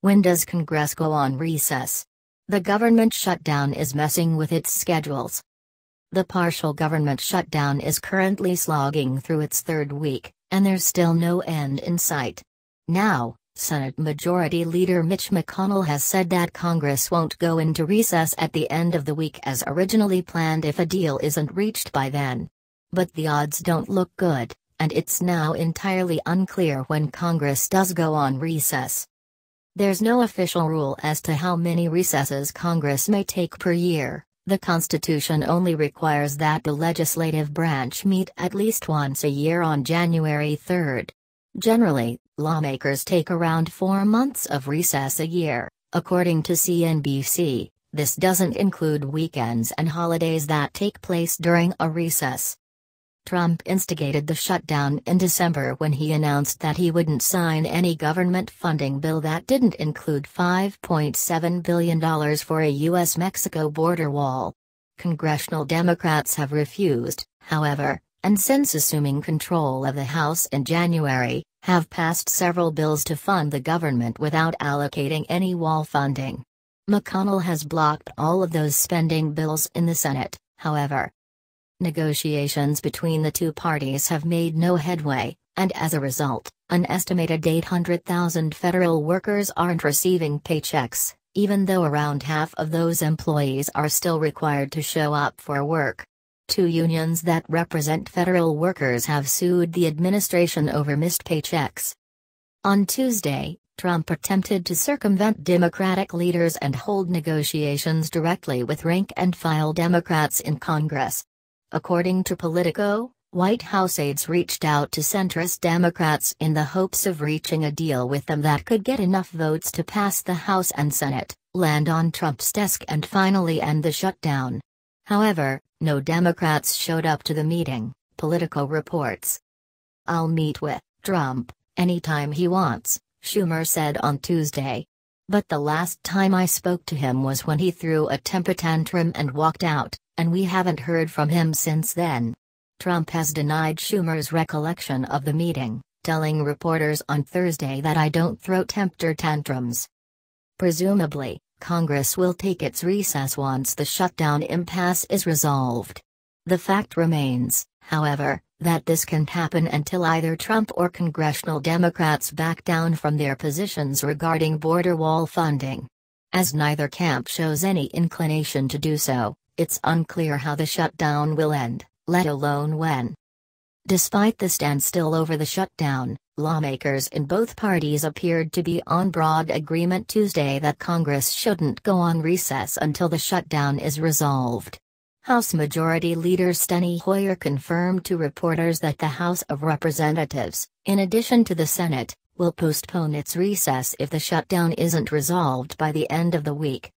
When does Congress go on recess? The government shutdown is messing with its schedules. The partial government shutdown is currently slogging through its third week, and there's still no end in sight. Now, Senate Majority Leader Mitch McConnell has said that Congress won't go into recess at the end of the week as originally planned if a deal isn't reached by then. But the odds don't look good, and it's now entirely unclear when Congress does go on recess. There's no official rule as to how many recesses Congress may take per year. The Constitution only requires that the legislative branch meet at least once a year on January 3rd. Generally, lawmakers take around 4 months of recess a year, according to CNBC. This doesn't include weekends and holidays that take place during a recess. Trump instigated the shutdown in December when he announced that he wouldn't sign any government funding bill that didn't include $5.7 billion for a U.S.-Mexico border wall. Congressional Democrats have refused, however, and since assuming control of the House in January, have passed several bills to fund the government without allocating any wall funding. McConnell has blocked all of those spending bills in the Senate, however. Negotiations between the two parties have made no headway, and as a result, an estimated 800,000 federal workers aren't receiving paychecks, even though around half of those employees are still required to show up for work. Two unions that represent federal workers have sued the administration over missed paychecks. On Tuesday, Trump attempted to circumvent Democratic leaders and hold negotiations directly with rank-and-file Democrats in Congress. According to Politico, White House aides reached out to centrist Democrats in the hopes of reaching a deal with them that could get enough votes to pass the House and Senate, land on Trump's desk and finally end the shutdown. However, no Democrats showed up to the meeting, Politico reports. "I'll meet with Trump anytime he wants," Schumer said on Tuesday. "But the last time I spoke to him was when he threw a temper tantrum and walked out, and we haven't heard from him since then." Trump has denied Schumer's recollection of the meeting, telling reporters on Thursday that "I don't throw temper tantrums." Presumably, Congress will take its recess once the shutdown impasse is resolved. The fact remains, however, that this can happen until either Trump or congressional Democrats back down from their positions regarding border wall funding. As neither camp shows any inclination to do so, it's unclear how the shutdown will end, let alone when. Despite the standstill over the shutdown, lawmakers in both parties appeared to be on broad agreement Tuesday that Congress shouldn't go on recess until the shutdown is resolved. House Majority Leader Steny Hoyer confirmed to reporters that the House of Representatives, in addition to the Senate, will postpone its recess if the shutdown isn't resolved by the end of the week.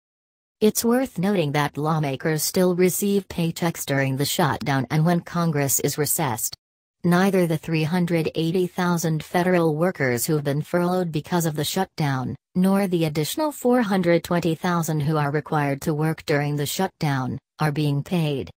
It's worth noting that lawmakers still receive paychecks during the shutdown and when Congress is recessed. Neither the 380,000 federal workers who've been furloughed because of the shutdown, nor the additional 420,000 who are required to work during the shutdown, are being paid.